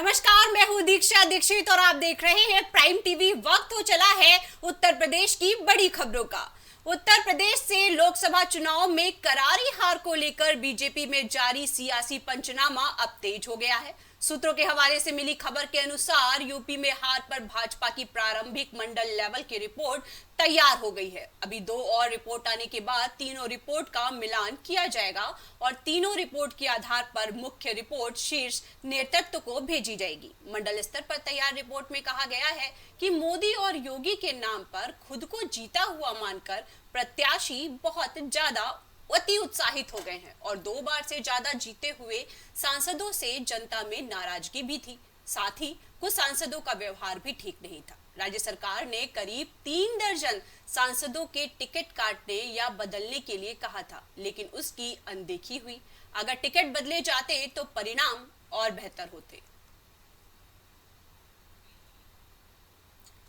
नमस्कार, मैं हूँ दीक्षा दीक्षित और आप देख रहे हैं प्राइम टीवी। वक्त हो चला है उत्तर प्रदेश की बड़ी खबरों का। उत्तर प्रदेश से लोकसभा चुनाव में करारी हार को लेकर बीजेपी में जारी सियासी पंचनामा अब तेज हो गया है। सूत्रों के हवाले से मिली खबर के अनुसार यूपी में हार पर भाजपा की प्रारंभिक मंडल लेवल की रिपोर्ट तैयार हो गई है। अभी दो और रिपोर्ट आने के बाद तीनों रिपोर्ट का मिलान किया जाएगा और तीनों रिपोर्ट के आधार पर मुख्य रिपोर्ट शीर्ष नेतृत्व को भेजी जाएगी। मंडल स्तर पर तैयार रिपोर्ट में कहा गया है कि मोदी और योगी के नाम पर खुद को जीता हुआ मानकर प्रत्याशी बहुत ज्यादा अति उत्साहित हो गए हैं और 2 बार से ज्यादा जीते हुए सांसदों से जनता में नाराजगी भी थी। साथ ही कुछ सांसदों का व्यवहार भी ठीक नहीं था। राज्य सरकार ने करीब 3 दर्जन सांसदों के टिकट काटने या बदलने के लिए कहा था, लेकिन उसकी अनदेखी हुई। अगर टिकट बदले जाते तो परिणाम और बेहतर होते।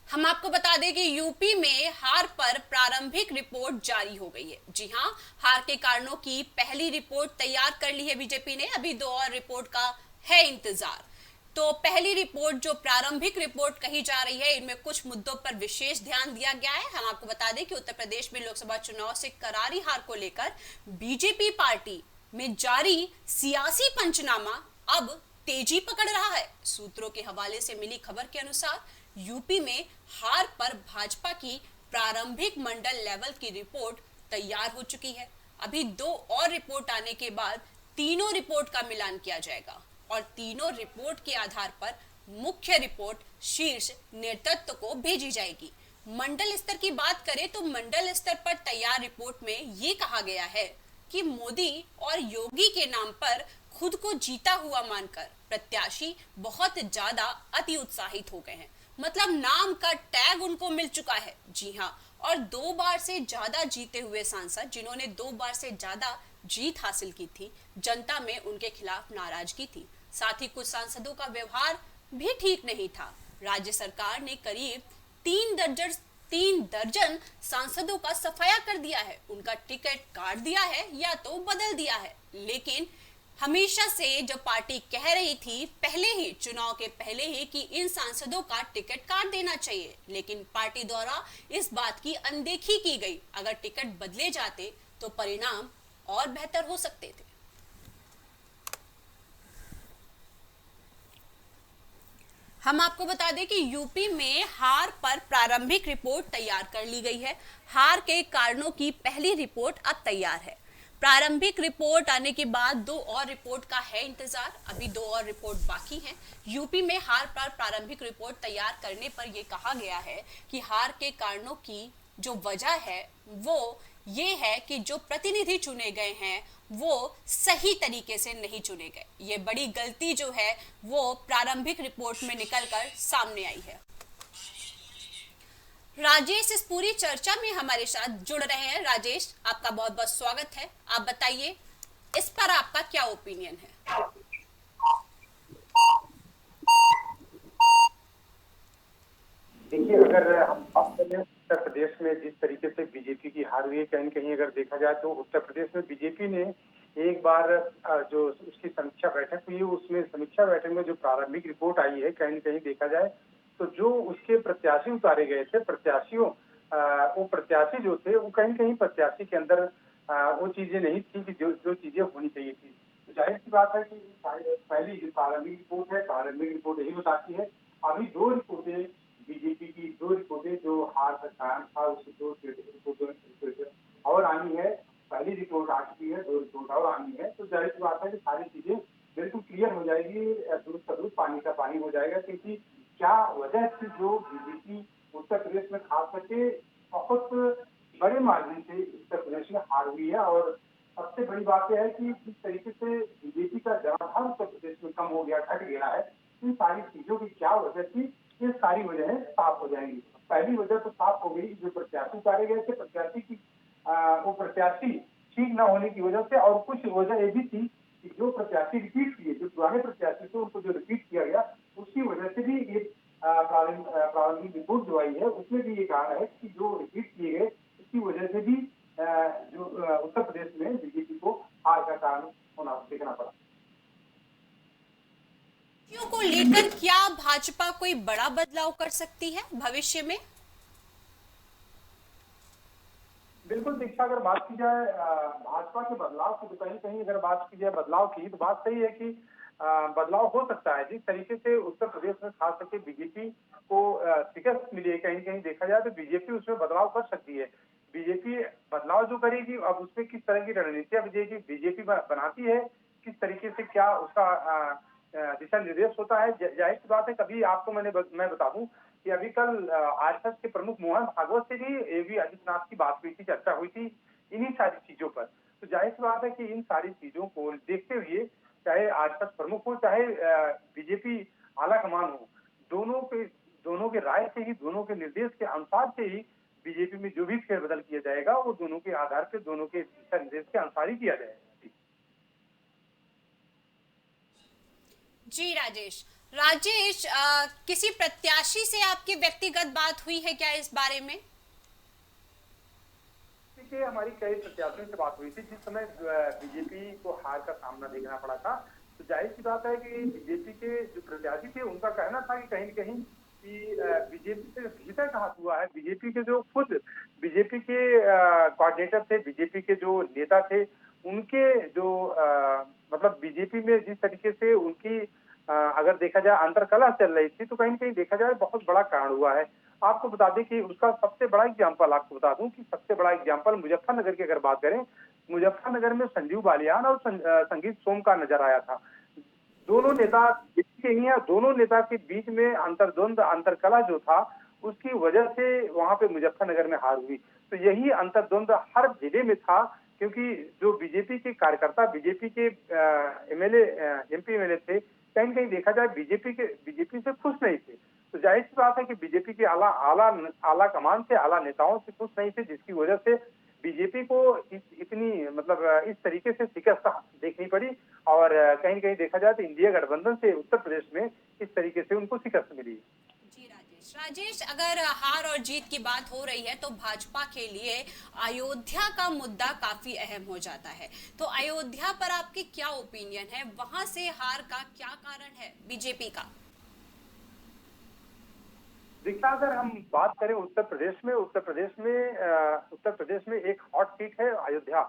हम आपको बता दें कि यूपी में हार पर प्रारंभिक रिपोर्ट जारी हो गई है। जी हां, हार के कारणों की पहली रिपोर्ट तैयार कर ली है बीजेपी ने। अभी दो और रिपोर्ट का है इंतजार। तो पहली रिपोर्ट जो प्रारंभिक रिपोर्ट कही जा रही है, इनमें कुछ मुद्दों पर विशेष ध्यान दिया गया है। हम आपको बता दें कि उत्तर प्रदेश में लोकसभा चुनाव से करारी हार को लेकर बीजेपी पार्टी में जारी सियासी पंचनामा अब तेजी पकड़ रहा है। सूत्रों के हवाले से मिली खबर के अनुसार यूपी में हार पर भाजपा की प्रारंभिक मंडल लेवल की रिपोर्ट तैयार हो चुकी है। अभी दो और रिपोर्ट आने के बाद तीनों रिपोर्ट का मिलान किया जाएगा और तीनों रिपोर्ट के आधार पर मुख्य रिपोर्ट शीर्ष नेतृत्व को भेजी जाएगी। मंडल स्तर की बात करें तो मंडल स्तर पर तैयार रिपोर्ट में ये कहा गया है कि मोदी और योगी के नाम पर खुद को जीता हुआ मानकर प्रत्याशी बहुत ज्यादा अति उत्साहित हो गए हैं। मतलब नाम का टैग उनको मिल चुका है। जी हाँ, और 2 बार से ज्यादा जीते हुए सांसद, जिन्होंने 2 बार से ज्यादा जीत हासिल की थी, जनता में उनके खिलाफ नाराजगी थी। साथ ही कुछ सांसदों का व्यवहार भी ठीक नहीं था। राज्य सरकार ने करीब 3 दर्जन सांसदों का सफाया कर दिया है, उनका टिकट काट दिया है या तो बदल दिया है। लेकिन हमेशा से जो पार्टी कह रही थी पहले ही, चुनाव के पहले ही, कि इन सांसदों का टिकट काट देना चाहिए, लेकिन पार्टी द्वारा इस बात की अनदेखी की गई। अगर टिकट बदले जाते तो परिणाम और बेहतर हो सकते थे। हम आपको बता दें कि यूपी में हार पर प्रारंभिक रिपोर्ट तैयार कर ली गई है। हार के कारणों की पहली रिपोर्ट अब तैयार है। प्रारंभिक रिपोर्ट आने के बाद दो और रिपोर्ट का है इंतजार। अभी दो और रिपोर्ट बाकी हैं। यूपी में हार पर प्रारंभिक रिपोर्ट तैयार करने पर यह कहा गया है कि हार के कारणों की जो वजह है वो ये है कि जो प्रतिनिधि चुने गए हैं वो सही तरीके से नहीं चुने गए। ये बड़ी गलती जो है वो प्रारंभिक रिपोर्ट में निकलकर सामने आई है। राजेश इस पूरी चर्चा में हमारे साथ जुड़ रहे हैं। राजेश, आपका बहुत बहुत स्वागत है। आप बताइए इस पर आपका क्या ओपिनियन है? देखिए, अगर हम बात करें उत्तर प्रदेश में जिस तरीके से बीजेपी की हार हुई है, कहीं न कहीं अगर देखा जाए तो उत्तर प्रदेश में बीजेपी ने एक बार जो उसकी समीक्षा बैठक हुई, उसमें समीक्षा बैठक में जो प्रारंभिक रिपोर्ट आई है, कहीं न कहीं देखा जाए तो जो उसके प्रत्याशी उतारे गए थे, वो प्रत्याशी जो थे, वो कहीं न कहीं प्रत्याशी के अंदर वो चीजें नहीं थी कि जो चीजें होनी चाहिए थी। तो जाहिर-सी बात है कि पहली जो प्रारंभिक रिपोर्ट है, प्रारंभिक रिपोर्ट यही बताती है। अभी 2 रिपोर्टें बीजेपी की, 2 रिपोर्टें जो हार का कारण था, उसकी 2 रिपोर्टें और आनी है। पहली रिपोर्ट आ चुकी है, 2 रिपोर्ट और आनी है। तो जाहिर-सी बात है कि सारी चीजें बिल्कुल क्लियर हो जाएगी, दूध का दूध, पानी का पानी हो जाएगा। क्योंकि क्या वजह थी जो बीजेपी उत्तर प्रदेश में खास करके बहुत बड़े मार्जिन से उत्तर प्रदेश में हार हुई है। और सबसे बड़ी बात यह है कि जिस तरीके से बीजेपी का जनाधार उत्तर प्रदेश में कम हो गया, घट गया है, इन सारी चीजों की क्या वजह थी, ये सारी वजहें साफ हो जाएंगी। पहली वजह तो साफ हो गई, जो प्रत्याशी उतारे गए थे, प्रत्याशी की वो प्रत्याशी ठीक न होने की वजह से। और कुछ वजह ये भी थी कि जो प्रत्याशी रिपीट किए, जो पुराने प्रत्याशी थे, उनको जो रिपीट किया गया, उसकी वजह से भी ये प्रारंभिक रिपोर्ट जो आई है उसमें भी ये कहा है कि जो रिपीट किए गए उसकी वजह से भी जो उत्तर प्रदेश में बीजेपी को हार का कारण होना देखना पड़ा। को लेकर क्या भाजपा कोई बड़ा बदलाव कर सकती है भविष्य में? बिल्कुल दीक्षा, अगर बात की जाए भाजपा के बदलाव की, तो कहीं कहीं अगर बात की जाए बदलाव की, तो बात सही है कि बदलाव हो सकता है। जिस तरीके से उत्तर प्रदेश में खास करके बीजेपी को शिकस्त मिली है, कहीं कहीं देखा जाए तो बीजेपी उसमें बदलाव कर सकती है। बीजेपी बदलाव जो करेगी, अब उसमें किस तरह की रणनीतियां बीजेपी बीजेपी बनाती है, किस तरीके से क्या उसका दिशा निर्देश होता है। जाहिर सी बात है, कभी आपको मैं बता दूं कि अभी कल आरएसएस के प्रमुख मोहन भागवत से भी योगी आदित्यनाथ की बात हुई थी, चर्चा हुई थी इन्हीं सारी चीजों पर। तो जाहिर सी बात है कि इन सारी चीजों को देखते हुए, चाहे आरएसएस प्रमुख हो, चाहे बीजेपी आला कमान हो, दोनों के राय से ही, दोनों के निर्देश के अनुसार से ही बीजेपी में जो भी फेरबदल किया जाएगा, वो दोनों के आधार पे, दोनों के दिशा निर्देश के अनुसार ही किया जाएगा। जी राजेश, किसी प्रत्याशी से आपकी व्यक्तिगत बात हुई है क्या इस बारे में? देखिए, हमारी कई प्रत्याशियों से बात हुई थी जिस समय बीजेपी को हार का सामना देखना पड़ा था। तो जाहिर सी बात है कि बीजेपी के जो प्रत्याशी थे, उनका कहना था कि कहीं न कहीं कि बीजेपी से भीतर का हाथ हुआ है। बीजेपी के जो खुद बीजेपी के कोऑर्डिनेटर थे, बीजेपी के जो नेता थे, उनके जो मतलब बीजेपी में जिस तरीके से उनकी अगर देखा जाए अंतर्कलह चल रही थी, तो कहीं न कहीं देखा जाए बहुत बड़ा कारण हुआ है। आपको बता दें कि उसका सबसे बड़ा एग्जाम्पल, आपको बता दूं कि सबसे बड़ा एग्जाम्पल मुजफ्फरनगर की अगर बात करें, मुजफ्फरनगर में संजीव बालियान और संगीत सोम का नजर आया था। दोनों नेता दिल्ली के ही हैं, दोनों नेता के बीच में अंतर्द्वंद, अंतरकलह जो था, उसकी वजह से वहां पे मुजफ्फरनगर में हार हुई। तो यही अंतर्द्वंद हर जिले में था, क्योंकि जो बीजेपी के कार्यकर्ता, बीजेपी के एमएलए, एमपी एमएलए थे, कहीं न कहीं देखा जाए बीजेपी से खुश नहीं थे। तो जाहिर सी बात है कि बीजेपी के आला आला आला कमान से, आला नेताओं से खुश नहीं थे, जिसकी वजह से बीजेपी को इतनी मतलब इस तरीके से शिकस्त देखनी पड़ी। और कहीं न कहीं देखा जाए तो इंडिया गठबंधन से उत्तर प्रदेश में इस तरीके से उनको शिकस्त मिली। जी राजेश, अगर हार और जीत की बात हो रही है तो भाजपा के लिए अयोध्या का मुद्दा काफी अहम हो जाता है। तो अयोध्या पर आपकी क्या ओपिनियन है? वहां से हार का क्या कारण है बीजेपी का? देखिए, अगर हम बात करें उत्तर प्रदेश में, उत्तर प्रदेश में एक हॉट सीट है अयोध्या,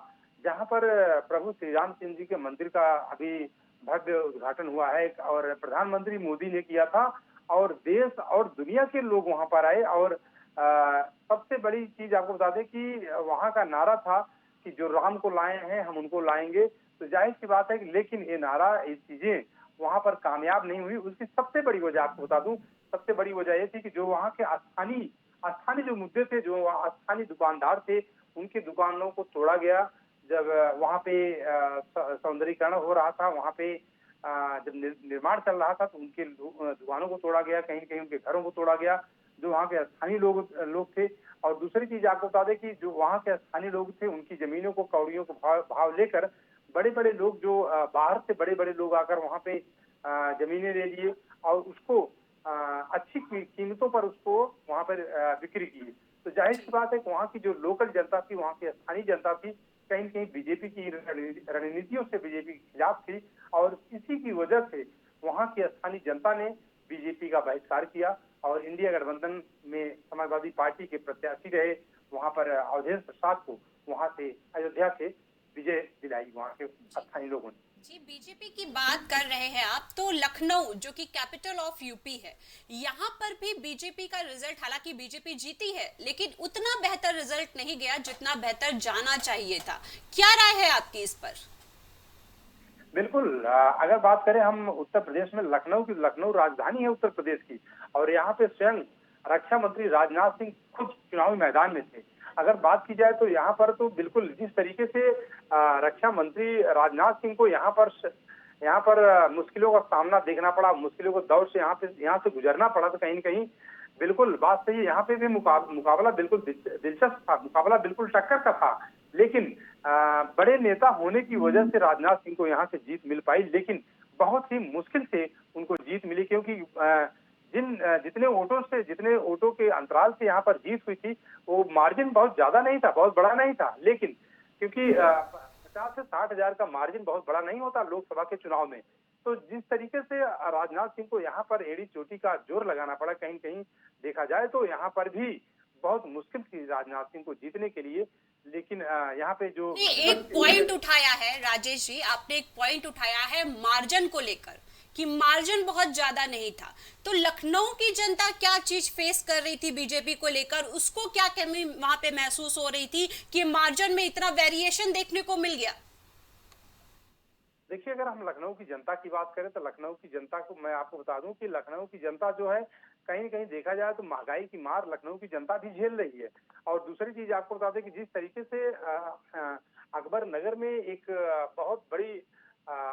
जहां पर प्रभु श्री राम चंद्र जी के मंदिर का अभी भव्य उद्घाटन हुआ है और प्रधानमंत्री मोदी ने किया था। और देश और दुनिया के लोग वहां पर आए। और सबसे बड़ी चीज आपको बता दें कि वहां का नारा था कि जो राम को लाए हैं, हम उनको लाएंगे। तो जाहिर सी बात है कि लेकिन ये नारा, ये चीजें वहां पर कामयाब नहीं हुई। उसकी सबसे बड़ी वजह आपको बता दूं, सबसे बड़ी वजह ये थी कि जो वहाँ के स्थानीय स्थानीय जो मुद्दे थे, जो स्थानीय दुकानदार थे, उनकी दुकानों को तोड़ा गया। जब वहाँ पे सौंदर्यीकरण हो रहा था, वहाँ पे जब निर्माण चल रहा था, तो उनके दुकानों को तोड़ा गया, कहीं कहीं उनके घरों को तोड़ा गया, जो वहाँ के स्थानीय लोग थे। और दूसरी चीज आपको बता दें कि जो वहाँ के स्थानीय लोग थे, उनकी जमीनों को, कौड़ियों को भाव लेकर बड़े बड़े लोग, जो बाहर से बड़े बड़े लोग आकर वहाँ पे जमीनें ले लिए और उसको अच्छी कीमतों पर उसको वहां पर बिक्री की। तो जाहिर सी बात है कि वहाँ की जो लोकल जनता थी, वहाँ की स्थानीय जनता थी, कहीं कहीं बीजेपी की रणनीतियों से बीजेपी के खिलाफ थी। और इसी की वजह से वहाँ की स्थानीय जनता ने बीजेपी का बहिष्कार किया और इंडिया गठबंधन में समाजवादी पार्टी के प्रत्याशी रहे वहां पर अवधेश प्रसाद को वहां से, अयोध्या से विजय दिलाई वहां के स्थानीय लोगों ने। जी, बीजेपी की बात कर रहे हैं आप, तो लखनऊ जो कि कैपिटल ऑफ यूपी है, यहाँ पर भी बीजेपी का रिजल्ट, हालांकि बीजेपी जीती है, लेकिन उतना बेहतर रिजल्ट नहीं गया जितना बेहतर जाना चाहिए था। क्या राय है आपकी इस पर? बिल्कुल, अगर बात करें हम उत्तर प्रदेश में, लखनऊ राजधानी है उत्तर प्रदेश की। और यहाँ पे स्वयं रक्षा मंत्री राजनाथ सिंह खुद चुनावी मैदान में थे। अगर बात की जाए तो यहाँ पर तो बिल्कुल जिस तरीके से रक्षा मंत्री राजनाथ सिंह को यहाँ पर मुश्किलों का सामना देखना पड़ा, मुश्किलों को दौर से यहाँ से गुजरना पड़ा, तो कहीं न कहीं बिल्कुल बात सही है। यहाँ पे भी मुकाबला बिल्कुल दिलचस्प था, मुकाबला बिल्कुल टक्कर का था। लेकिन बड़े नेता होने की वजह से राजनाथ सिंह को यहाँ से जीत मिल पाई, लेकिन बहुत ही मुश्किल से उनको जीत मिली, क्योंकि जितने वोटों के अंतराल से यहाँ पर जीत हुई थी, वो मार्जिन बहुत ज्यादा नहीं था, बहुत बड़ा नहीं था। लेकिन क्योंकि 50 से 60 हजार का मार्जिन बहुत बड़ा नहीं होता लोकसभा के चुनाव में, तो जिस तरीके से राजनाथ सिंह को यहाँ पर एड़ी चोटी का जोर लगाना पड़ा, कहीं कहीं देखा जाए तो यहाँ पर भी बहुत मुश्किल थी राजनाथ सिंह को जीतने के लिए। लेकिन यहाँ पे जो ने एक पॉइंट उठाया है राजेश जी, आपने एक पॉइंट उठाया है मार्जिन को लेकर कि मार्जिन बहुत ज्यादा नहीं था। तो लखनऊ की जनता क्या चीज फेस कर रही थी बीजेपी को लेकर, उसको क्या कमी वहां पे महसूस हो रही थी कि मार्जिन में इतना वेरिएशन देखने को मिल गया? देखिए, अगर हम लखनऊ की जनता की बात करें तो लखनऊ की जनता को मैं आपको बता दूं कि लखनऊ की जनता जो है, कहीं कहीं देखा जाए तो महंगाई की मार लखनऊ की जनता भी झेल रही है। और दूसरी चीज आपको बता दें कि जिस तरीके से अकबर नगर में एक बहुत बड़ी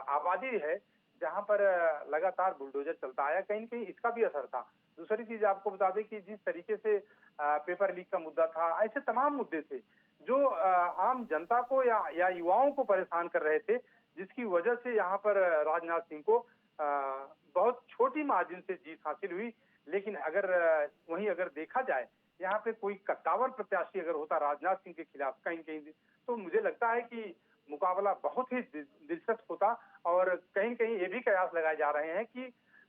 आबादी है, जहां पर लगातार बुलडोजर चलता आया, कहीं न कहीं इसका भी असर था। दूसरी चीज आपको बता दें कि जिस तरीके से पेपर लीक का मुद्दा था, ऐसे तमाम मुद्दे थे जो आम जनता को या युवाओं को परेशान कर रहे थे, जिसकी वजह से यहाँ पर राजनाथ सिंह को बहुत छोटी मार्जिन से जीत हासिल हुई। लेकिन अगर वहीं अगर देखा जाए, यहाँ पे कोई कद्दावर प्रत्याशी अगर होता राजनाथ सिंह के खिलाफ कहीं कहीं, तो मुझे लगता है कि मुकाबला बहुत ही दिलचस्प होता। और कहीं कहीं ये भी कयास लगाए जा रहे हैं कि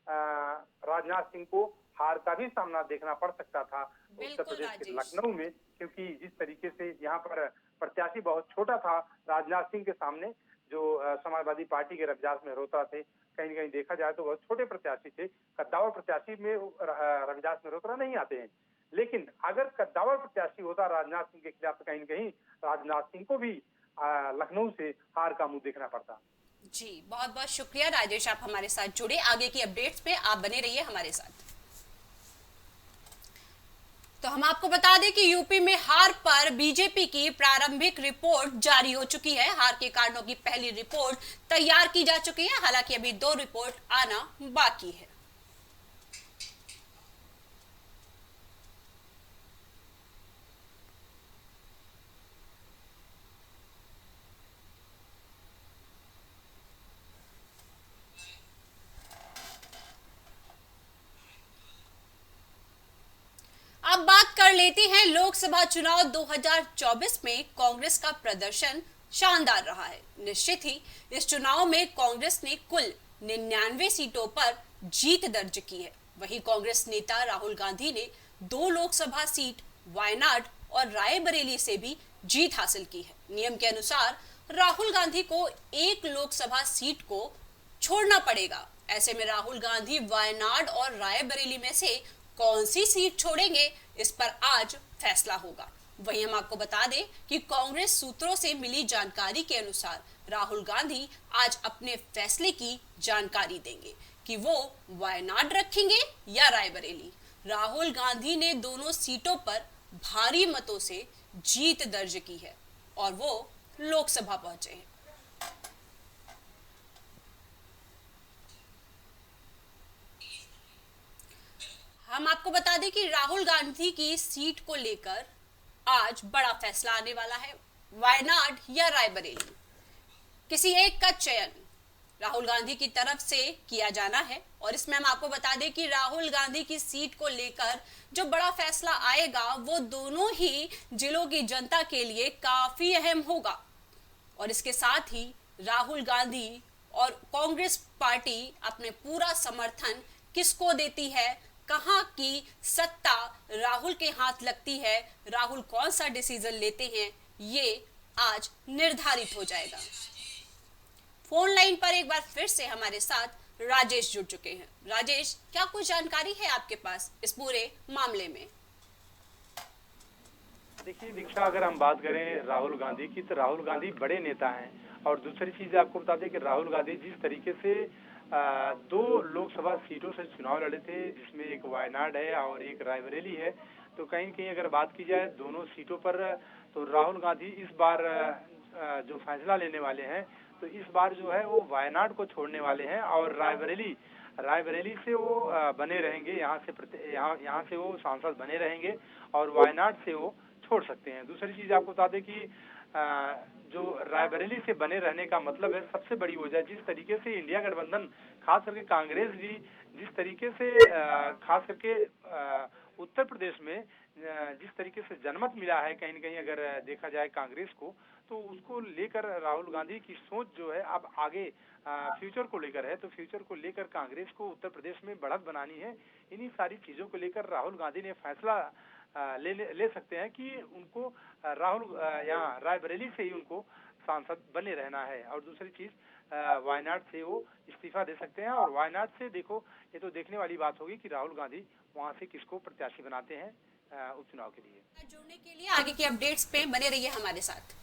राजनाथ सिंह को हार का भी सामना देखना पड़ सकता था उत्तर बिल्कुल प्रदेश के राजेश। लखनऊ में, क्योंकि जिस तरीके से यहाँ पर प्रत्याशी बहुत छोटा था राजनाथ सिंह के सामने, जो समाजवादी पार्टी के रविदास मेहरोत्रा थे, कहीं न कहीं देखा जाए तो बहुत छोटे प्रत्याशी थे। कद्दावर प्रत्याशी में रविदास मेहरोत्रा नहीं आते हैं। लेकिन अगर कद्दावर प्रत्याशी होता राजनाथ सिंह के खिलाफ, तो कहीं न कहीं राजनाथ सिंह को भी लखनऊ से हार का मुंह देखना पड़ता। जी बहुत बहुत शुक्रिया राजेश, आप हमारे साथ जुड़े। आगे की अपडेट्स पे आप बने रहिए हमारे साथ। तो हम आपको बता दें कि यूपी में हार पर बीजेपी की प्रारंभिक रिपोर्ट जारी हो चुकी है। हार के कारणों की पहली रिपोर्ट तैयार की जा चुकी है, हालांकि अभी 2 रिपोर्ट आना बाकी है। अब बात कर लेते हैं लोकसभा चुनाव 2024 में कांग्रेस का प्रदर्शन शानदार रहा है। निश्चित ही इस चुनाव में कांग्रेस ने कुल 99 सीटों पर जीत दर्ज की है। वहीं कांग्रेस नेता राहुल गांधी ने 2 लोकसभा सीट वायनाड और रायबरेली से भी जीत हासिल की है। नियम के अनुसार राहुल गांधी को एक लोकसभा सीट को छोड़ना पड़ेगा। ऐसे में राहुल गांधी वायनाड और रायबरेली में से कौन सी सीट छोड़ेंगे, इस पर आज फैसला होगा। वहीं हम आपको बता दें कि कांग्रेस सूत्रों से मिली जानकारी के अनुसार राहुल गांधी आज अपने फैसले की जानकारी देंगे कि वो वायनाड रखेंगे या रायबरेली। राहुल गांधी ने दोनों सीटों पर भारी मतों से जीत दर्ज की है और वो लोकसभा पहुंचे हैं। हम आपको बता दें कि राहुल गांधी की सीट को लेकर आज बड़ा फैसला आने वाला है। वायनाड या रायबरेली, किसी एक का चयन राहुल गांधी की तरफ से किया जाना है। और इसमें हम आपको बता दें कि राहुल गांधी की सीट को लेकर जो बड़ा फैसला आएगा वो दोनों ही जिलों की जनता के लिए काफी अहम होगा। और इसके साथ ही राहुल गांधी और कांग्रेस पार्टी अपने पूरा समर्थन किसको देती है, कहां की सत्ता राहुल के हाथ लगती है, राहुल कौन सा डिसीजन लेते हैं, ये आज निर्धारित हो जाएगा। फोन लाइन पर एक बार फिर से हमारे साथ राजेश जुड़ चुके हैं। राजेश, क्या कुछ जानकारी है आपके पास इस पूरे मामले में? देखिए दीक्षा, अगर हम बात करें राहुल गांधी की, तो राहुल गांधी बड़े नेता हैं। और दूसरी चीज आपको बता दें कि राहुल गांधी जिस तरीके से 2 लोकसभा सीटों से चुनाव लड़े थे, जिसमें एक वायनाड है और एक रायबरेली है, तो कहीं कहीं अगर बात की जाए दोनों सीटों पर, तो राहुल गांधी इस बार जो फैसला लेने वाले हैं, तो इस बार जो है वो वायनाड को छोड़ने वाले हैं और रायबरेली से वो बने रहेंगे। यहाँ से वो सांसद बने रहेंगे और वायनाड से वो छोड़ सकते हैं। दूसरी चीज आपको बता दें कि जो रायबरेली से बने रहने का मतलब है, सबसे बड़ी वजह जिस तरीके से इंडिया गठबंधन, खास करके कांग्रेस भी जिस तरीके से खास करके उत्तर प्रदेश में जिस तरीके से जनमत मिला है, कहीं न कहीं अगर देखा जाए कांग्रेस को, तो उसको लेकर राहुल गांधी की सोच जो है अब आगे फ्यूचर को लेकर है। तो फ्यूचर को लेकर कांग्रेस को उत्तर प्रदेश में बढ़त बनानी है। इन्हीं सारी चीजों को लेकर राहुल गांधी ने फैसला ले सकते हैं कि उनको राहुल यहाँ रायबरेली से ही उनको सांसद बने रहना है। और दूसरी चीज वायनाड से वो इस्तीफा दे सकते हैं। और वायनाड से देखो, ये तो देखने वाली बात होगी कि राहुल गांधी वहां से किसको प्रत्याशी बनाते हैं उपचुनाव के लिए। जुड़ने के लिए आगे के अपडेट्स पे बने रहिए हमारे साथ।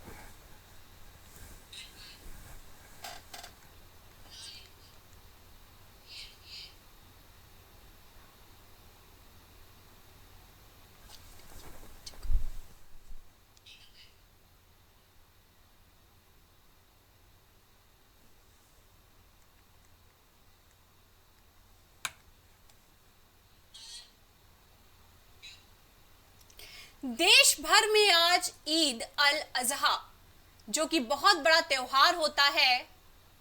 देश भर में आज ईद अल अजहा, जो कि बहुत बड़ा त्योहार होता है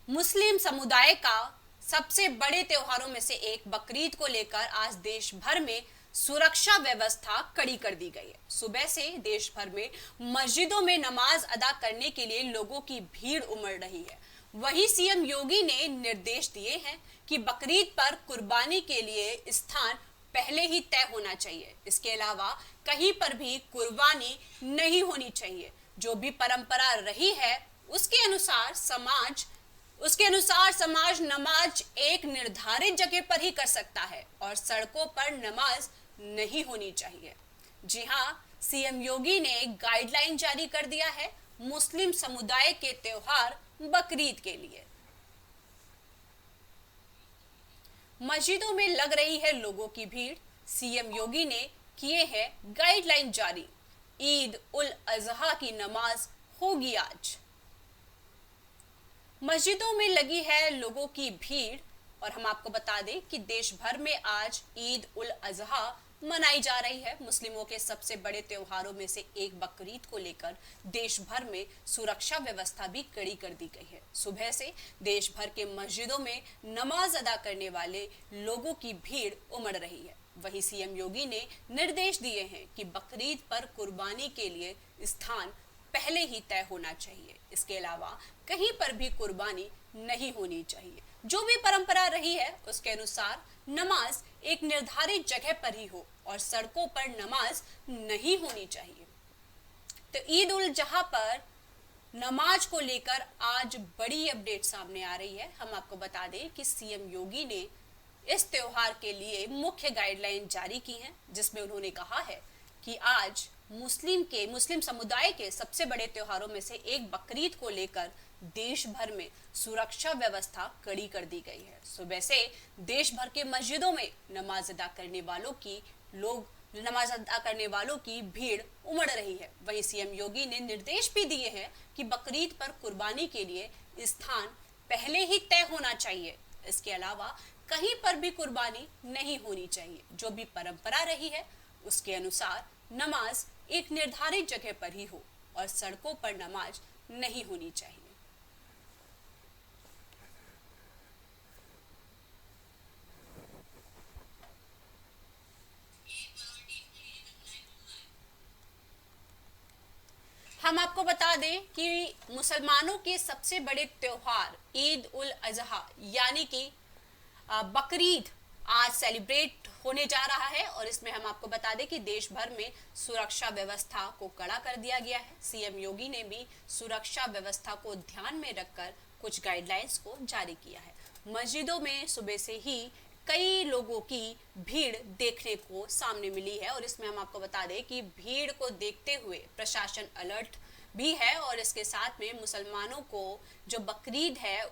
मुस्लिम समुदाय का, सबसे बड़े त्योहारों में से एक बकरीद को लेकर आज देश भर में सुरक्षा व्यवस्था कड़ी कर दी गई है। सुबह से देश भर में मस्जिदों में नमाज अदा करने के लिए लोगों की भीड़ उमड़ रही है। वहीं सीएम योगी ने निर्देश दिए हैं कि बकरीद पर कुर्बानी के लिए स्थान पहले ही तय होना चाहिए। इसके अलावा कहीं पर भी कुर्बानी नहीं होनी चाहिए। जो भी परंपरा रही है उसके अनुसार समाज नमाज एक निर्धारित जगह पर ही कर सकता है और सड़कों पर नमाज नहीं होनी चाहिए। जी हां, सीएम योगी ने गाइडलाइन जारी कर दिया है मुस्लिम समुदाय के त्योहार बकरीद के लिए। मस्जिदों में लग रही है लोगों की भीड़। सीएम योगी ने किए हैं गाइडलाइन जारी। ईद उल अजहा की नमाज होगी आज। मस्जिदों में लगी है लोगों की भीड़। और हम आपको बता दें कि देश भर में आज ईद उल अजहा मनाई जा रही है। मुस्लिमों के सबसे बड़े त्योहारों में से एक बकरीद को लेकर देश भर में सुरक्षा व्यवस्था भी कड़ी कर दी गई है। सुबह से देश भर के मस्जिदों में नमाज अदा करने वाले लोगों की भीड़ उमड़ रही है। वहीं सीएम योगी ने निर्देश दिए हैं कि बकरीद पर कुर्बानी के लिए स्थान पहले ही तय होना चाहिए। इसके अलावा कहीं पर भी कुर्बानी नहीं होनी चाहिए। जो भी परंपरा रही है उसके अनुसार नमाज एक निर्धारित जगह पर ही हो और सड़कों पर नमाज नहीं होनी चाहिए। तो ईद उल अजहा पर नमाज को लेकर आज बड़ी अपडेट सामने आ रही है। हम आपको बता दें कि सीएम योगी ने इस त्योहार के लिए मुख्य गाइडलाइन जारी की है, जिसमें उन्होंने कहा है कि आज मुस्लिम समुदाय के सबसे बड़े त्योहारों में से एक बकरीद को लेकर देश भर में सुरक्षा व्यवस्था कड़ी कर दी गई है। सुबह से देश भर के मस्जिदों में नमाज अदा करने वालों की भीड़ उमड़ रही है। वहीं सीएम योगी ने निर्देश भी दिए हैं कि बकरीद पर कुर्बानी के लिए स्थान पहले ही तय होना चाहिए। इसके अलावा कहीं पर भी कुर्बानी नहीं होनी चाहिए। जो भी परंपरा रही है उसके अनुसार नमाज एक निर्धारित जगह पर ही हो और सड़कों पर नमाज नहीं होनी चाहिए। हम आपको बता दें कि मुसलमानों के सबसे बड़े त्योहार ईद उल अजहा यानी कि बकरीद आज सेलिब्रेट होने जा रहा है। और इसमें हम आपको बता दें कि देश भर में सुरक्षा व्यवस्था को कड़ा कर दिया गया है। सीएम योगी ने भी सुरक्षा व्यवस्था को ध्यान में रखकर कुछ गाइडलाइंस को जारी किया है। मस्जिदों में सुबह से ही कई लोगों की भीड़ देखने को सामने मिली है। और इसमें हम आपको बता दें कि भीड़ को देखते हुए प्रशासन अलर्ट भी है। और इसके साथ में मुसलमानों को जो बकरीद है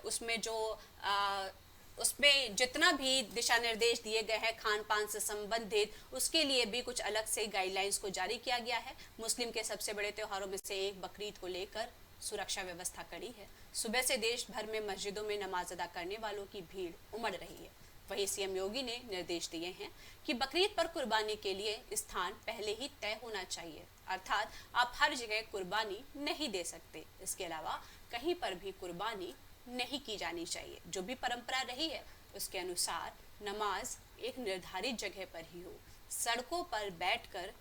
उसमें जितना भी दिशा निर्देश दिए गए हैं खान पान से संबंधित, उसके लिए भी कुछ अलग से गाइडलाइंस को जारी किया गया है। मुस्लिम के सबसे बड़े त्योहारों में से एक बकरीद को लेकर सुरक्षा व्यवस्था कड़ी है। सुबह से देश भर में मस्जिदों में नमाज अदा करने वालों की भीड़ उमड़ रही है। वहीं सीएम योगी ने निर्देश दिए हैं कि बकरीद पर कुर्बानी के लिए स्थान पहले ही तय होना चाहिए, अर्थात आप हर जगह कुर्बानी नहीं दे सकते। इसके अलावा कहीं पर भी कुर्बानी नहीं की जानी चाहिए। जो भी परंपरा रही है उसके अनुसार नमाज एक निर्धारित जगह पर ही हो। सड़कों पर बैठकर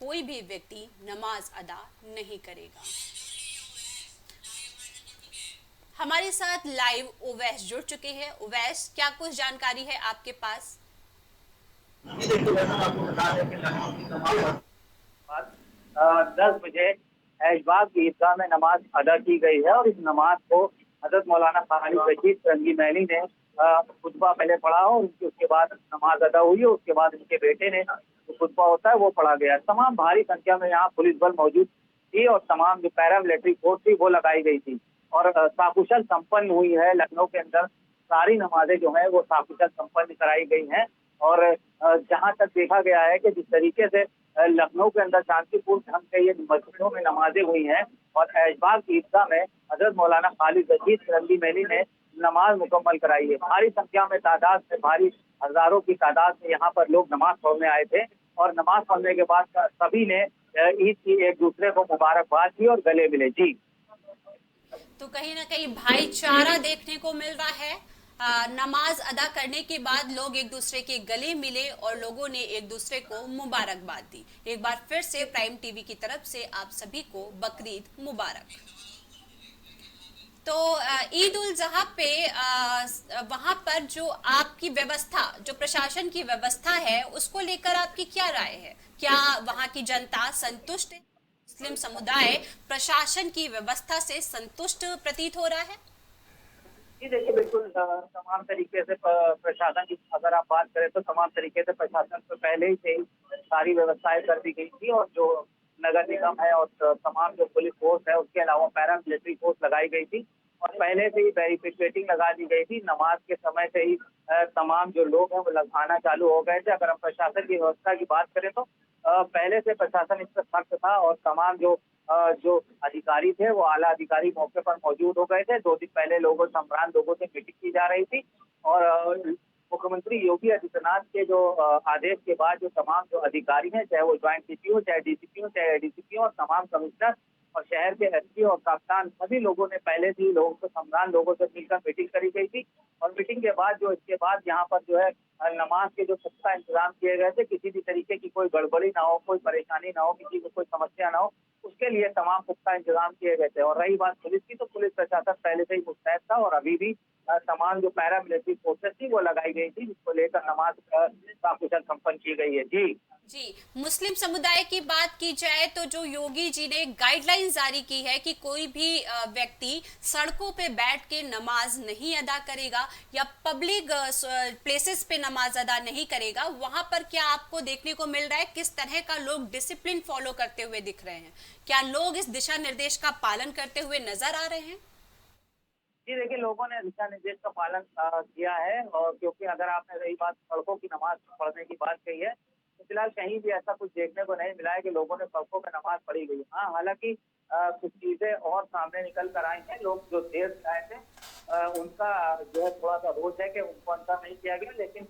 कोई भी व्यक्ति नमाज अदा नहीं करेगा। हमारे साथ लाइव उवैस जुड़ चुके हैं। उवैस, क्या कुछ जानकारी है आपके पास? बाद 10 बजे ऐशबाग की ईदगाह में नमाज अदा की गई है और इस नमाज को हजरत मौलाना खालिद रशीद फिरंगी मैली ने खुतबा पहले पढ़ा और उसके बाद नमाज अदा हुई और उसके बाद उनके बेटे ने जो खुतबा होता है वो पढ़ा गया। तमाम भारी संख्या में यहाँ पुलिस बल मौजूद थी और तमाम जो पैरा मिलिट्री फोर्स थी वो लगाई गई थी और साकुशल संपन्न हुई है। लखनऊ के अंदर सारी नमाजें जो है वो साकुशल संपन्न कराई गई हैं और जहां तक देखा गया है कि जिस तरीके से लखनऊ के अंदर शांतिपूर्ण ढंग से ये मस्जिदों में नमाजें हुई हैं और ऐशबाग की ईदगाह में हजरत मौलाना खालिद रशीद फिरंगी मैली ने नमाज मुकम्मल कराई है। भारी संख्या में तादाद में भारी हजारों की तादाद में यहाँ पर लोग नमाज पढ़ने आए थे और नमाज पढ़ने के बाद सभी ने ईद की एक दूसरे को मुबारकबाद दी और गले मिले। जी, तो कहीं ना कहीं भाईचारा देखने को मिल रहा है। नमाज अदा करने के बाद लोग एक दूसरे के गले मिले और लोगों ने एक दूसरे को मुबारकबाद दी। एक बार फिर से प्राइम टीवी की तरफ से आप सभी को बकरीद मुबारक। तो ईद उल जुहा पे वहां पर जो आपकी व्यवस्था, जो प्रशासन की व्यवस्था है, उसको लेकर आपकी क्या राय है? क्या वहां की जनता संतुष्ट है? मुस्लिम समुदाय प्रशासन की व्यवस्था से संतुष्ट प्रतीत हो रहा है? जी देखिए, बिल्कुल तमाम तरीके से प्रशासन की अगर आप बात करें तो तमाम तरीके से प्रशासन को पहले ही से ही सारी व्यवस्थाएं कर दी गई थी और जो नगर निगम है और तमाम जो पुलिस फोर्स है उसके अलावा पैरा मिलिट्री फोर्स लगाई गई थी और पहले से ही बैरिकेडिंग लगा दी गई थी। नमाज के समय से ही तमाम जो लोग हैं वो आना चालू हो गए थे। अगर हम प्रशासन की व्यवस्था की बात करें तो पहले से प्रशासन इस पर सख्त था और तमाम जो अधिकारी थे वो आला अधिकारी मौके पर मौजूद हो गए थे। 2 दिन पहले सम्रांत लोगों से मीटिंग की जा रही थी और मुख्यमंत्री योगी आदित्यनाथ के जो आदेश के बाद जो तमाम जो अधिकारी हैं, चाहे वो ज्वाइंट सीपी हो, चाहे डीसीपी हो, चाहे एडीसीपी हो और तमाम कमिश्नर और शहर के एसपी और कप्तान, सभी लोगों ने पहले से ही लोगों को सम्रांत लोगों से मिलकर मीटिंग करी गई थी और मीटिंग के बाद जो इसके बाद यहाँ पर जो है नमाज के जो पुख्ता इंतजाम किए गए थे, किसी भी तरीके की कोई गड़बड़ी ना हो, कोई परेशानी ना हो, किसी को कोई समस्या ना हो, उसके लिए तमाम पुख्ता इंतजाम किए गए थे। और रही बात पुलिस की, तो पुलिस प्रशासन पहले से ही मुस्तैद था और अभी भी तमाम जो पैरा मिलिट्री फोर्सेस थी वो लगाई गई थी, जिसको लेकर नमाज काफी संपन्न की गई है। जी जी, मुस्लिम समुदाय की बात की जाए तो जो योगी जी ने गाइडलाइन जारी की है कि कोई भी व्यक्ति सड़कों पे बैठ के नमाज नहीं अदा करेगा या पब्लिक प्लेसेस पे नमाज अदा नहीं करेगा, वहां पर क्या आपको देखने को मिल रहा है किस तरह का लोग डिसिप्लिन फॉलो करते हुए दिख रहे हैं? क्या लोग इस दिशा निर्देश का पालन करते हुए नजर आ रहे हैं? जी देखिए, लोगों ने दिशा निर्देश का पालन किया है और क्योंकि अगर आपने रही बात सड़कों की नमाज पढ़ने की बात कही है तो फिलहाल कहीं भी ऐसा कुछ देखने को नहीं मिला है कि लोगों ने सड़कों में नमाज पढ़ी गई। हाँ, हालांकि कुछ चीजें और सामने निकल कर आई हैं। लोग जो देर से आए थे उनका जो है थोड़ा सा रोष है कि उनको अंतर नहीं किया गया, लेकिन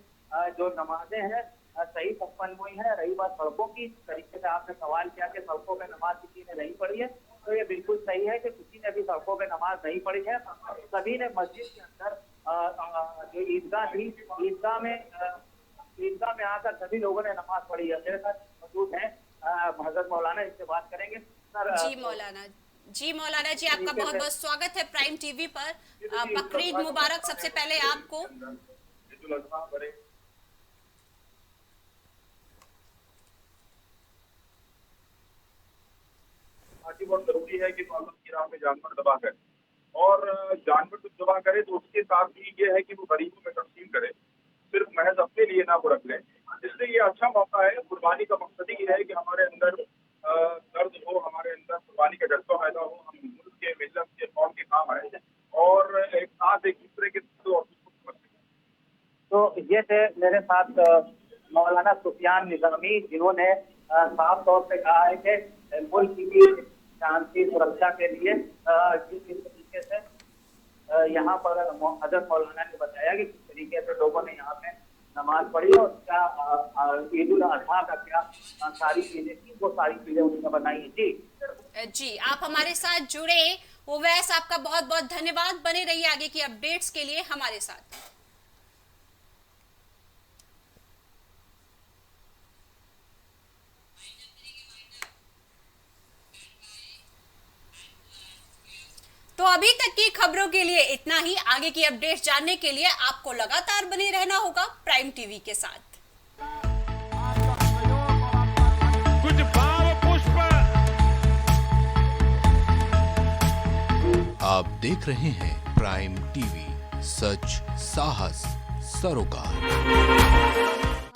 जो नमाजें हैं सही संपन्न हुई है। रही बात सड़कों की, जिस तरीके से आपने सवाल किया कि सड़कों में नमाज किसी ने नहीं पढ़ी है, तो ये बिल्कुल सही है कि किसी ने भी सड़कों में नमाज नहीं पढ़ी है। सभी ने मस्जिद के अंदर जो ईदगाह थी, ईदगाह में आकर सभी लोगों ने नमाज पढ़ी है। मेरे साथ मौजूद है हजरत मौलाना, इससे बात करेंगे सर। जी मौलाना जी, आपका बहुत बहुत स्वागत है प्राइम टीवी पर। बकरीद मुबारक सबसे पहले आपको। बहुत जरूरी है कि अल्लाह की राह में जानवर दबा करे और जानवर जब दबा करे तो उसके साथ भी ये है कि वो गरीबों में तकसीम करे, सिर्फ महज अपने लिए ना वो रख लें। इसलिए ये अच्छा मौका है। कुर्बानी का मकसद ही है कि हमारे अंदर दर्द हो, हमारे अंदर कुर्बानी का जज्बा पैदा हो, हम मुल्क के, मिल्लत के, कौम के काम आए और एक साथ एक दूसरे के दर्द और दुख को समझ सकें। तो ये थे मेरे साथ मौलाना सुफियान निजामी, जिन्होंने साफ तौर पे कहा है कि मुल्क की शांति सुरक्षा के लिए जिस तरीके से यहाँ पर हजरत मौलाना ने बताया कि किस तरीके से लोगों ने यहाँ पे नमाज पढ़ी और क्या ईद उल अजहा का क्या सारी चीजें थी, वो सारी चीजें उन्होंने बताई। जी, आप हमारे साथ जुड़े। उवैस, आपका बहुत बहुत धन्यवाद। बने रहिए आगे की अपडेट्स के लिए हमारे साथ। तो अभी तक की खबरों के लिए इतना ही। आगे की अपडेट जानने के लिए आपको लगातार बने रहना होगा प्राइम टीवी के साथ। कुछ भाव पुष्प। आप देख रहे हैं प्राइम टीवी, सच साहस सरोकार।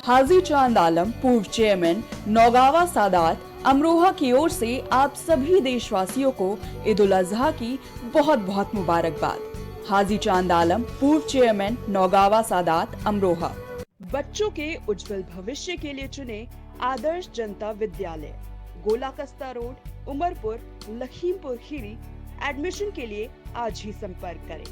हाजी चांद आलम, पूर्व चेयरमैन नौगावा सादात अमरोहा की ओर से आप सभी देशवासियों को ईद उल अजहा की बहुत बहुत मुबारकबाद। हाजी चांद आलम, पूर्व चेयरमैन नौगावा सादात अमरोहा। बच्चों के उज्जवल भविष्य के लिए चुने आदर्श जनता विद्यालय, गोला कस्ता रोड, उमरपुर, लखीमपुर खीरी। एडमिशन के लिए आज ही संपर्क करें।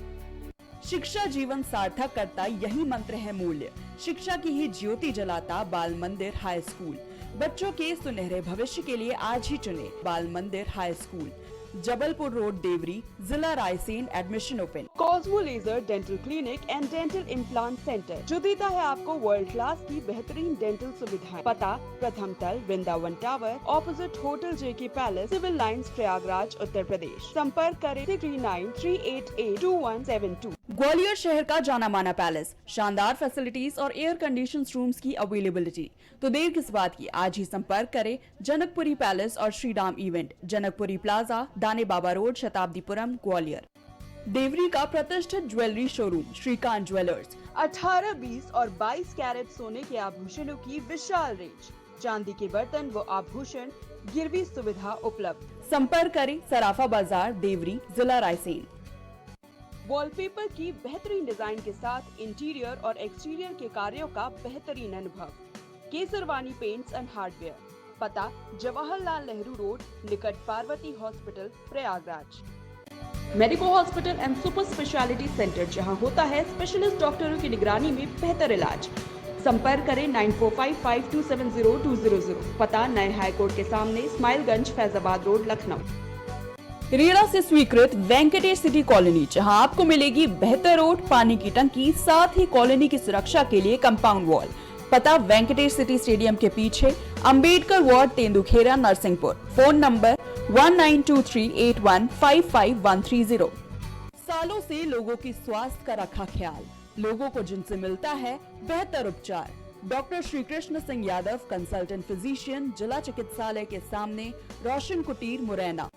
शिक्षा जीवन सार्थक करता यही मंत्र है मूल्य। शिक्षा की ही ज्योति जलाता बाल मंदिर हाई स्कूल। बच्चों के सुनहरे भविष्य के लिए आज ही चुने Bal Mandir high school, Jabalpur road, Deori, जिला Raisen. Admission open. Cosmo laser dental clinic and dental implant centre जो देता है आपको वर्ल्ड क्लास की बेहतरीन डेंटल सुविधाएं। पता प्रथम तल, वृंदावन टावर, ऑपोजिट होटल जेके palace, civil lines, Prayagraj, Uttar Pradesh. संपर्क करें 3938822172। ग्वालियर शहर का जाना माना पैलेस, शानदार फैसिलिटीज और एयर कंडीशन रूम्स की अवेलेबिलिटी। तो देर किस बात की, आज ही संपर्क करें जनकपुरी पैलेस और श्रीराम इवेंट, जनकपुरी प्लाजा, दाने बाबा रोड, शताब्दीपुरम, ग्वालियर। देवरी का प्रतिष्ठित ज्वेलरी शोरूम श्रीकांत ज्वेलर्स, 18, 20 और 22 कैरेट सोने के आभूषणों की विशाल रेंज, चांदी के बर्तन व आभूषण, गिरवी सुविधा उपलब्ध। संपर्क करें सराफा बाजार, देवरी, जिला रायसेन। वॉलपेपर की बेहतरीन डिजाइन के साथ इंटीरियर और एक्सटीरियर के कार्यों का बेहतरीन अनुभव। Kesarwani paints and hardware. पता जवाहरलाल नेहरू रोड, निकट Parvati hospital, Prayagraj. Medico hospital and super speciality centre, जहां होता है स्पेशलिस्ट डॉक्टरों की निगरानी में बेहतर इलाज। संपर्क करें 9455270200। पता नए हाईकोर्ट के सामने, स्माइलगंज, फैजाबाद रोड, लखनऊ। रेरा से स्वीकृत वेंकटेश सिटी कॉलोनी, जहां आपको मिलेगी बेहतर रोड, पानी की टंकी, साथ ही कॉलोनी की सुरक्षा के लिए कंपाउंड वॉल। पता वेंकटेश सिटी स्टेडियम के पीछे, Ambedkar ward, Tendukheda, Narsinghpur. Phone number 192381553130। सालों से लोगों की स्वास्थ्य का रखा ख्याल, लोगों को जिनसे मिलता है बेहतर उपचार। Doctor Shri Krishna Singh Yadav, consultant physician, जिला चिकित्सालय के सामने, रोशन कुटीर, मुरैना।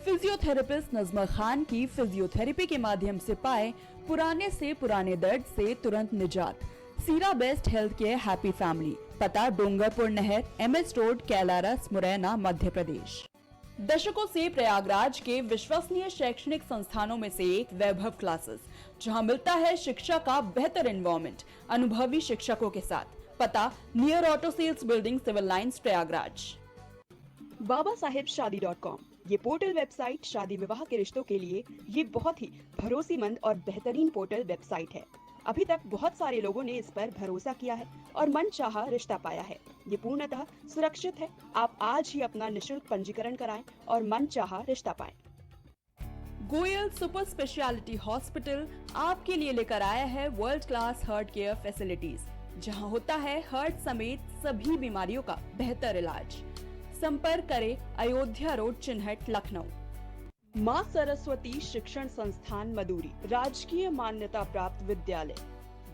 फिजियोथेरेपिस्ट नजमा खान की फिजियोथेरेपी के माध्यम से पाए पुराने से पुराने दर्द से तुरंत निजात। सीरा best health care happy family. पता डोंगरपुर नहर, MS रोड, कैलारस, मुरैना, मध्य प्रदेश। दशकों से प्रयागराज के विश्वसनीय शैक्षणिक संस्थानों में से एक वैभव क्लासेस, जहां मिलता है शिक्षा का बेहतर एनवायरनमेंट अनुभवी शिक्षकों के साथ। पता near auto sales building, civil lines, Prayagraj. babasahebshadi.com, ये पोर्टल वेबसाइट शादी विवाह के रिश्तों के लिए ये बहुत ही भरोसेमंद और बेहतरीन पोर्टल वेबसाइट है। अभी तक बहुत सारे लोगों ने इस पर भरोसा किया है और मनचाहा रिश्ता पाया है। ये पूर्णतः सुरक्षित है। आप आज ही अपना निशुल्क पंजीकरण कराएं और मनचाहा रिश्ता पाएं। गोयल सुपर स्पेशलिटी हॉस्पिटल आपके लिए लेकर आया है world class heart care facilities, जहां होता है हार्ट समेत सभी बीमारियों का बेहतर इलाज। संपर्क करें अयोध्या रोड, चिन्हट, लखनऊ। माँ सरस्वती शिक्षण संस्थान मदुरी, राजकीय मान्यता प्राप्त विद्यालय,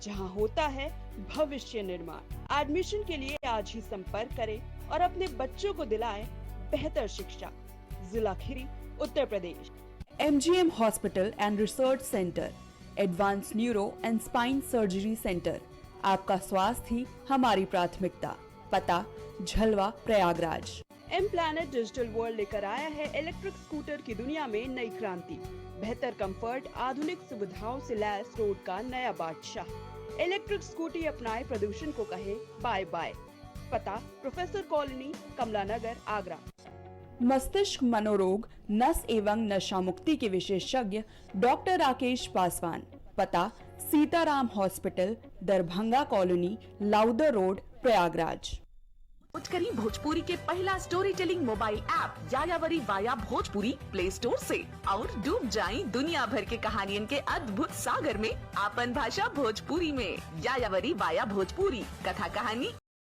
जहां होता है भविष्य निर्माण। एडमिशन के लिए आज ही संपर्क करें और अपने बच्चों को दिलाएं बेहतर शिक्षा। जिला Kheri, Uttar Pradesh. MGM hospital and research centre, advance neuro and spine surgery centre. आपका स्वास्थ्य ही हमारी प्राथमिकता। पता Jhalwa, Prayagraj. M planet digital world लेकर आया है इलेक्ट्रिक स्कूटर की दुनिया में नई क्रांति। बेहतर कंफर्ट, आधुनिक सुविधाओं से लैस रोड का नया बादशाह। इलेक्ट्रिक स्कूटी अपनाए, प्रदूषण को कहे बाय बाय। पता प्रोफेसर कॉलोनी, कमला नगर, आगरा। मस्तिष्क मनोरोग, नस एवं नशा मुक्ति के विशेषज्ञ डॉक्टर राकेश पासवान। पता Sitaram hospital, Darbhanga colony, Lowther road, Prayagraj. करी भोजपुरी के पहला story telling mobile app Yayavari via Bhojpuri play store से और डूब जाएं दुनिया भर के कहानियन के अद्भुत सागर में आपन भाषा भोजपुरी में। यायावरी वाया भोजपुरी, कथा कहानी